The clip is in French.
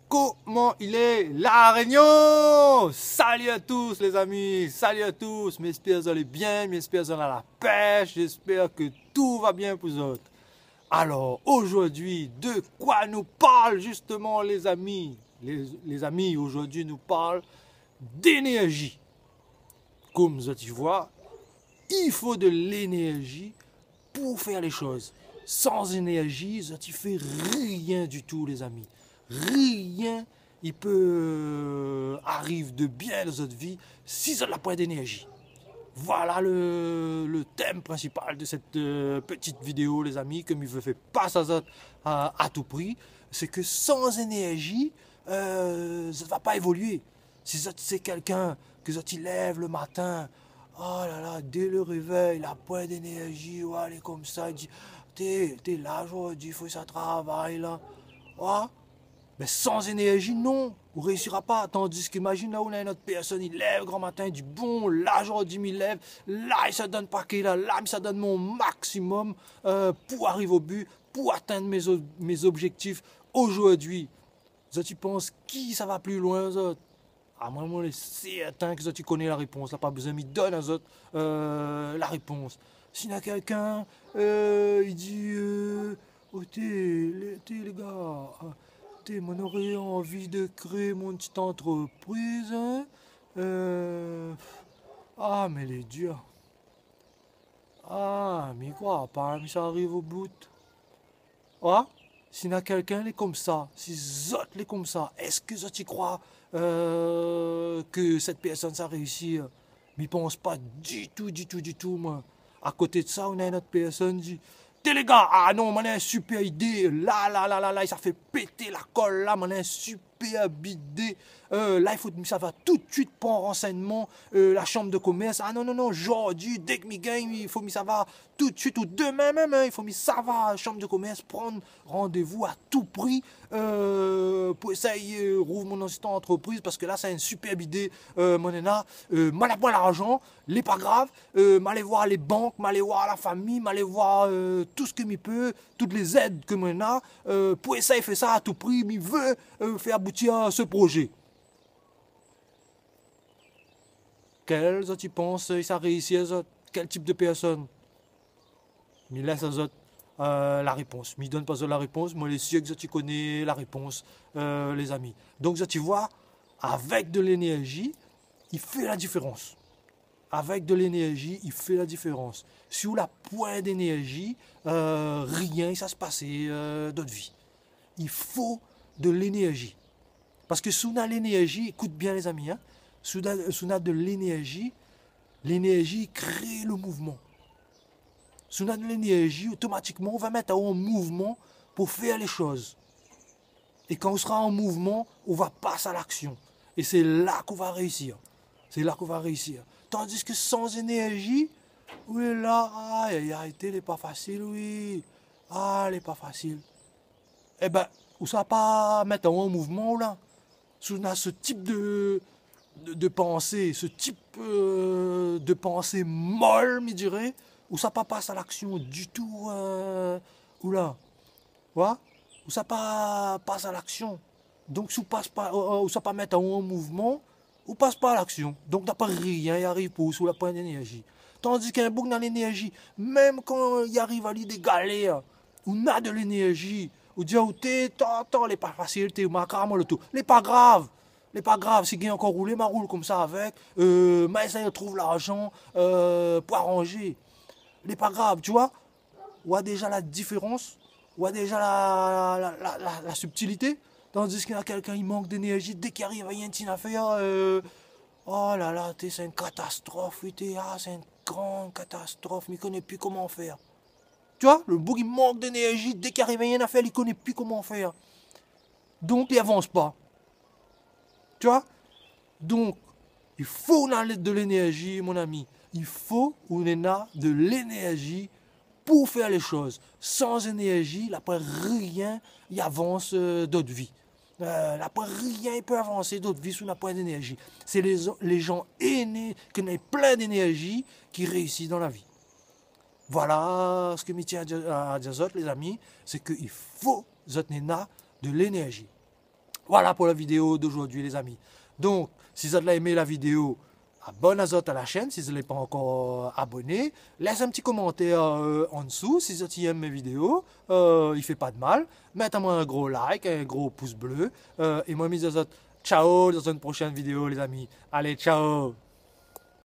Comment il est la Réunion? Salut à tous les amis, salut à tous, j'espère que vous allez bien, j'espère que vous allez à la pêche, j'espère que tout va bien pour vous autres. Alors aujourd'hui, de quoi nous parle justement les amis? Les amis, aujourd'hui nous parlent d'énergie. Comme tu vois, il faut de l'énergie pour faire les choses. Sans énergie, tu fais rien du tout les amis. Rien il peut arriver de bien dans notre vie si ça n'a pas d'énergie. Voilà le thème principal de cette petite vidéo les amis, comme il veut faire pas ça à tout prix, c'est que sans énergie, ça ne va pas évoluer. Si c'est quelqu'un que ça tu lève le matin, oh là là, dès le réveil, il a pas d'énergie, ouais, elle est comme ça, il dit, t'es là aujourd'hui, il faut que ça travaille là. Ouais. Mais sans énergie, non, on ne réussira pas. Tandis qu'imagine là où on a une autre personne, il lève grand matin, il dit bon, là aujourd'hui, il lève, là il se donne paquet, là il se donne mon maximum pour arriver au but, pour atteindre mes objectifs aujourd'hui. Ça, tu penses qui ça va plus loin, ça? À moi, c'est certain que ça, tu connais la réponse. Là, pas besoin, il donne à autres la réponse. S'il y a quelqu'un, il dit oh, les gars. On aurait envie de créer mon petite entreprise. Hein? Ah, mais les durs. Ah, mais quoi, pas, mais ça arrive au bout. Ah, s'il y a quelqu'un est comme ça, si Zot est comme ça, est-ce que Zot y croit que cette personne ça réussit? Mais il pense pas du tout, moi. À côté de ça, on a une autre personne qui dit les gars, ah non, on a une super idée. Là, ça fait péter la colle. Là, on a une super idée. Là, il faut que ça va tout de suite prendre renseignement. La chambre de commerce. Ah non, aujourd'hui, dès que je gagne, il faut que ça va tout de suite ou demain même. Hein, il faut que ça va, chambre de commerce, prendre rendez-vous à tout prix pour essayer rouvre mon ancienne entreprise parce que là, c'est une superbe idée. Mon nana, mal à point l'argent, n'est pas grave. M'aller voir les banques, m'aller voir la famille, m'aller voir tout ce que je peux, toutes les aides que mon a pour essayer de faire ça à tout prix. Il veut faire aboutir ce projet. Quels autres tu penses ça réussit? Quel type de personne? Il laisse aux autres la réponse. Mais il donne pas la réponse. Moi, les sûr que tu connais la réponse, les amis. Donc, ça, tu vois, avec de l'énergie, il fait la différence. Avec de l'énergie, il fait la différence. Sur la pointe d'énergie, rien, ça se passait dans notre vie. Il faut de l'énergie. Parce que si on a l'énergie, écoute bien les amis, hein, si on a de l'énergie crée le mouvement. Si on a de l'énergie, automatiquement, on va mettre en mouvement pour faire les choses. Et quand on sera en mouvement, on va passer à l'action. Et c'est là qu'on va réussir. C'est là qu'on va réussir. Tandis que sans énergie, oui là, aïe, elle n'est pas facile, oui. Ah, elle n'est pas facile. Eh ben, on ne va pas mettre en mouvement là. Si on a ce type de pensée, ce type de pensée molle, je dirais, où ça pas passe à l'action du tout, ou là, ouais, où ça pas passe à l'action. Donc, si on passe pas, où ça pas mettre en mouvement, on passe pas à l'action. Donc, t'as pas rien, il arrive pour sous la pointe d'énergie. Tandis qu'un bouc dans l'énergie, même quand il arrive à lui des galères, on a de l'énergie, on dit, oh, t'es pas facile, t'es macrame, le tout. Les pas grave. C'est pas grave, si j'ai encore roulé, ma roule comme ça avec, mais ça, il trouve l'argent pour arranger. C'est pas grave, tu vois. On a déjà la différence, on a déjà la subtilité. Tandis qu'il y a quelqu'un, il manque d'énergie, dès qu'il arrive à rien à faire, oh là là, c'est une catastrophe, c'est une grande catastrophe, mais il ne connaît plus comment faire. Tu vois, le bouc, il manque d'énergie, dès qu'il arrive à rien à faire, il ne connaît plus comment faire. Donc, il avance pas. Tu vois? Donc, il faut de l'énergie, mon ami. Il faut qu'on ait de l'énergie pour faire les choses. Sans énergie, là, rien, il avance d'autres vies. Là, rien, il peut avancer d'autres vies sous la pointe d'énergie. C'est les gens aînés qui ont plein d'énergie qui réussissent dans la vie. Voilà ce que je tiens à dire, les amis, c'est qu'il faut de l'énergie. Voilà pour la vidéo d'aujourd'hui les amis. Donc, si vous avez aimé la vidéo, abonnez-vous à la chaîne si vous n'êtes pas encore abonné. Laissez un petit commentaire en dessous si vous aimez mes vidéos. Il ne fait pas de mal. Mettez-moi un gros like, un gros pouce bleu. Et moi, je vous dis ciao dans une prochaine vidéo les amis. Allez, ciao!